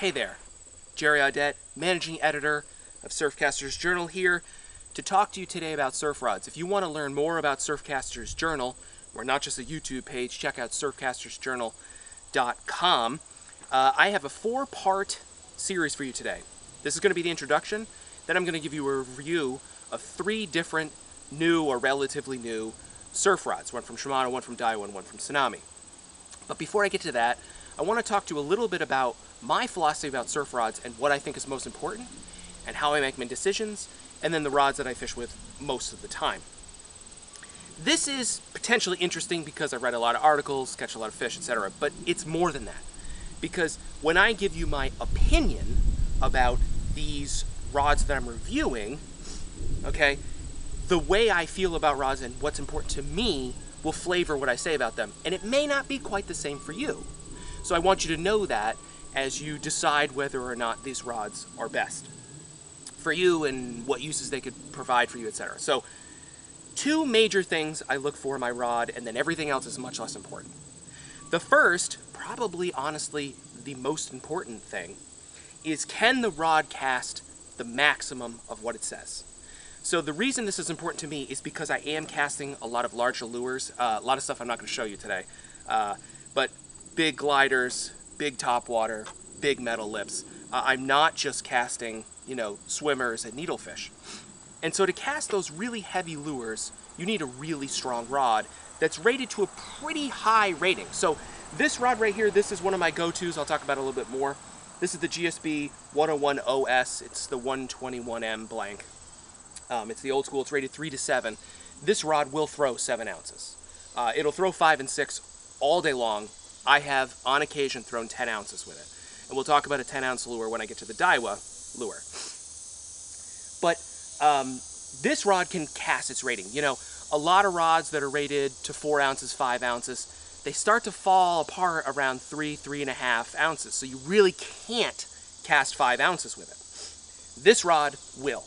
Hey there, Jerry Audet, Managing Editor of Surfcaster's Journal here to talk to you today about surf rods. If you want to learn more about Surfcaster's Journal, or not just a YouTube page, check out surfcastersjournal.com. I have a 4-part series for you today. This is going to be the introduction, then I'm going to give you a review of 3 different new or relatively new surf rods, one from Shimano, one from Daiwa, and one from Tsunami. But before I get to that, I want to talk to you a little bit about my philosophy about surf rods and what I think is most important, and how I make my decisions, and then the rods that I fish with most of the time. This is potentially interesting because I read a lot of articles, catch a lot of fish, etc., but it's more than that. Because when I give you my opinion about these rods that I'm reviewing, okay, the way I feel about rods and what's important to me will flavor what I say about them, and it may not be quite the same for you. So I want you to know that as you decide whether or not these rods are best for you and what uses they could provide for you, etc. So 2 major things I look for in my rod, and then everything else is much less important. The first, probably honestly the most important thing, is can the rod cast the maximum of what it says? So the reason this is important to me is because I am casting a lot of larger lures, a lot of stuff I'm not going to show you today, but big gliders, big topwater, big metal lips. I'm not just casting, swimmers and needlefish. And so to cast those really heavy lures, you need a really strong rod that's rated to a pretty high rating. So this rod right here, this is one of my go-tos. I'll talk about it a little bit more. This is the GSB 101 OS. It's the 121M blank. It's the old school. It's rated 3 to 7. This rod will throw 7 ounces. It'll throw 5 and 6 all day long. I have, on occasion, thrown 10 ounces with it. And we'll talk about a 10-ounce lure when I get to the Daiwa lure. But this rod can cast its rating. A lot of rods that are rated to 4 ounces, 5 ounces, they start to fall apart around 3.5 ounces. So you really can't cast 5 ounces with it. This rod will.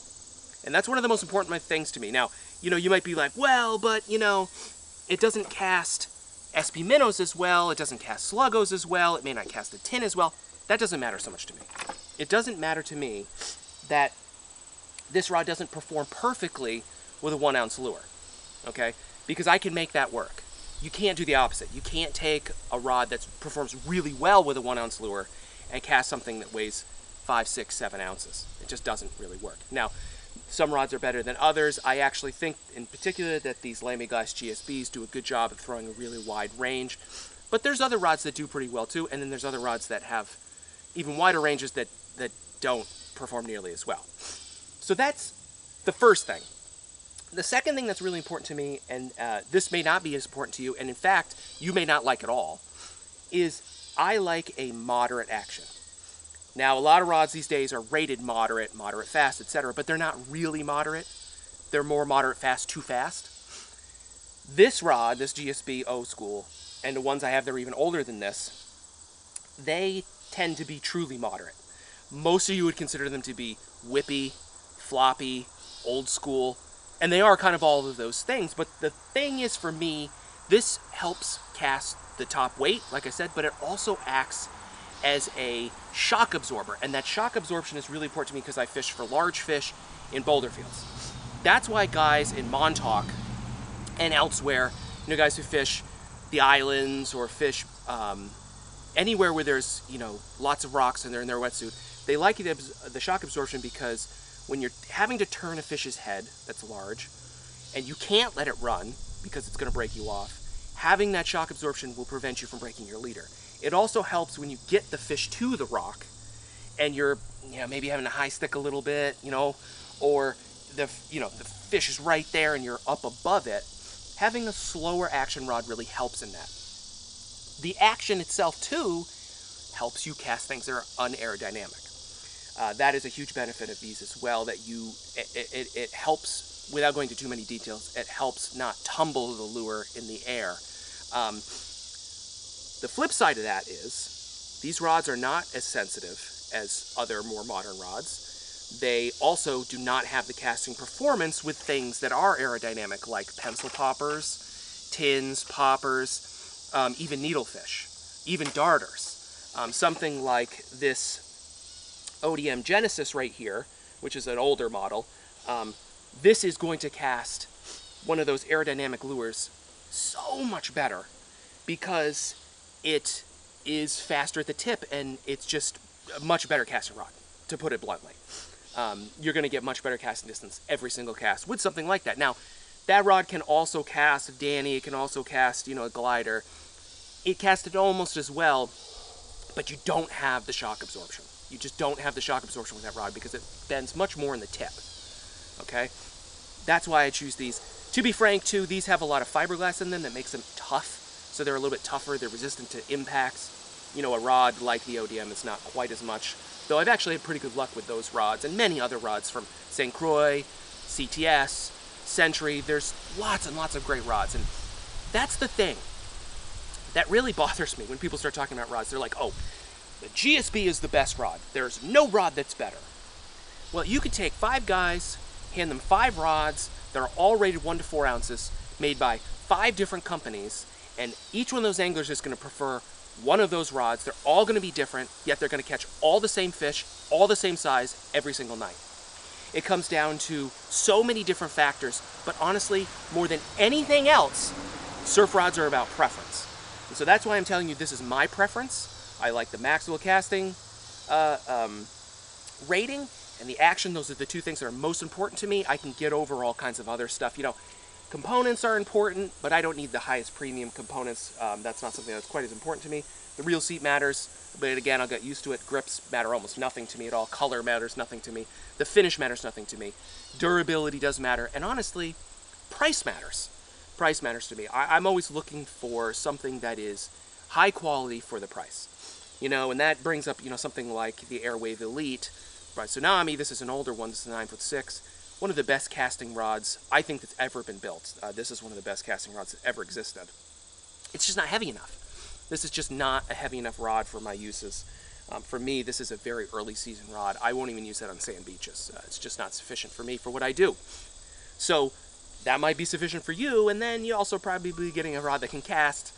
And that's one of the most important things to me. Now, you might be like, well, but, it doesn't cast SB minnows as well, it doesn't cast sluggos as well, it may not cast a tin as well. That doesn't matter so much to me. It doesn't matter to me that this rod doesn't perform perfectly with a 1-ounce lure, okay? Because I can make that work. You can't do the opposite. You can't take a rod that performs really well with a 1-ounce lure and cast something that weighs 5, 6, 7 ounces. It just doesn't really work. Now, some rods are better than others. I actually think, in particular, that these Lamy Glass GSBs do a good job of throwing a really wide range. But there's other rods that do pretty well, too, and then there's other rods that have even wider ranges that don't perform nearly as well. So that's the first thing. The second thing that's really important to me, and this may not be as important to you, and in fact, you may not like at all, is I like a moderate action. Now, a lot of rods these days are rated moderate, moderate fast, etc., but they're not really moderate. They're more moderate fast, too fast. This rod, this GSB old school, and the ones I have that are even older than this, they tend to be truly moderate. Most of you would consider them to be whippy, floppy, old school, and they are kind of all of those things. But the thing is, for me, this helps cast the top weight, like I said, but it also acts as a shock absorber, and that shock absorption is really important to me because I fish for large fish in boulder fields. That's why guys in Montauk and elsewhere, guys who fish the islands or fish anywhere where there's lots of rocks and they're in their wetsuit, they like the shock absorption because when you're having to turn a fish's head that's large and you can't let it run because it's going to break you off, having that shock absorption will prevent you from breaking your leader. It also helps when you get the fish to the rock and you're maybe having to high stick a little bit, or the fish is right there and you're up above it. Having a slower action rod really helps in that. The action itself too helps you cast things that are unaerodynamic. That is a huge benefit of these as well, that it helps, without going into too many details, it helps not tumble the lure in the air. The flip side of that is, these rods are not as sensitive as other more modern rods. They also do not have the casting performance with things that are aerodynamic, like pencil poppers, tins, poppers, even needlefish, even darters. Something like this ODM Genesis right here, which is an older model, this is going to cast one of those aerodynamic lures so much better because it is faster at the tip and it's just a much better casting rod, to put it bluntly. You're going to get much better casting distance every single cast with something like that. Now, that rod can also cast a Danny, it can also cast, a glider. It casted almost as well, but you don't have the shock absorption. You just don't have the shock absorption with that rod because it bends much more in the tip, okay? That's why I choose these. To be frank, too, these have a lot of fiberglass in them that makes them tough, so they're a little bit tougher. They're resistant to impacts. A rod like the ODM is not quite as much, though I've actually had pretty good luck with those rods and many other rods from St. Croix, CTS, Century. There's lots and lots of great rods, and that's the thing that really bothers me when people start talking about rods. They're like, oh, the GSB is the best rod. There's no rod that's better. Well, you could take 5 guys, hand them 5 rods that are all rated 1 to 4 ounces, made by 5 different companies, and each one of those anglers is going to prefer one of those rods. They're all going to be different, yet they're going to catch all the same fish, all the same size, every single night. It comes down to so many different factors, but honestly, more than anything else, surf rods are about preference. And so that's why I'm telling you this is my preference. I like the Maxwell casting rating and the action. Those are the 2 things that are most important to me. I can get over all kinds of other stuff. Components are important, but I don't need the highest premium components. That's not something that's quite as important to me. The reel seat matters, but again, I'll get used to it. Grips matter almost nothing to me at all. Color matters nothing to me. The finish matters nothing to me. Durability does matter, and honestly, price matters. Price matters to me. I'm always looking for something that is high quality for the price. And that brings up, something like the Airwave Elite by Tsunami. This is an older one. This is a 9'6". One of the best casting rods I think that's ever been built. This is one of the best casting rods that ever existed. It's just not heavy enough. This is just not a heavy enough rod for my uses. For me, this is a very early season rod. I won't even use that on sand beaches. It's just not sufficient for me for what I do. So that might be sufficient for you, and then you also probably be getting a rod that can cast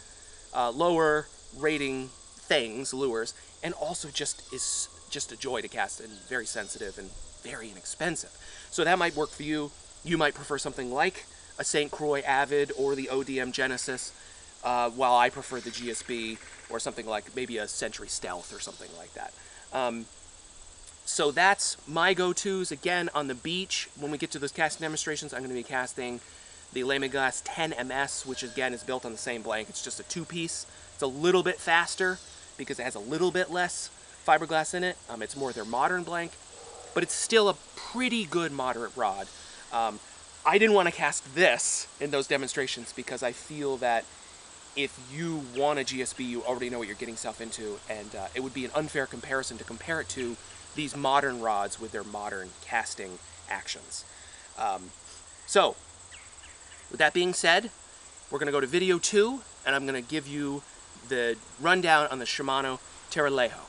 lower rating things, lures, and also just is just a joy to cast and very sensitive and very inexpensive. So that might work for you. You might prefer something like a St. Croix Avid or the ODM Genesis, while I prefer the GSB or something like maybe a Century Stealth or something like that. So that's my go-tos. Again, on the beach, when we get to those casting demonstrations, I'm going to be casting the Lamiglas 10MS, which again is built on the same blank. It's just a 2-piece. It's a little bit faster because it has a little bit less fiberglass in it. It's more their modern blank, but it's still a pretty good moderate rod. I didn't want to cast this in those demonstrations because I feel that if you want a GSB, you already know what you're getting yourself into, and it would be an unfair comparison to compare it to these modern rods with their modern casting actions. So, with that being said, we're going to go to video 2, and I'm going to give you the rundown on the Shimano Terralejo.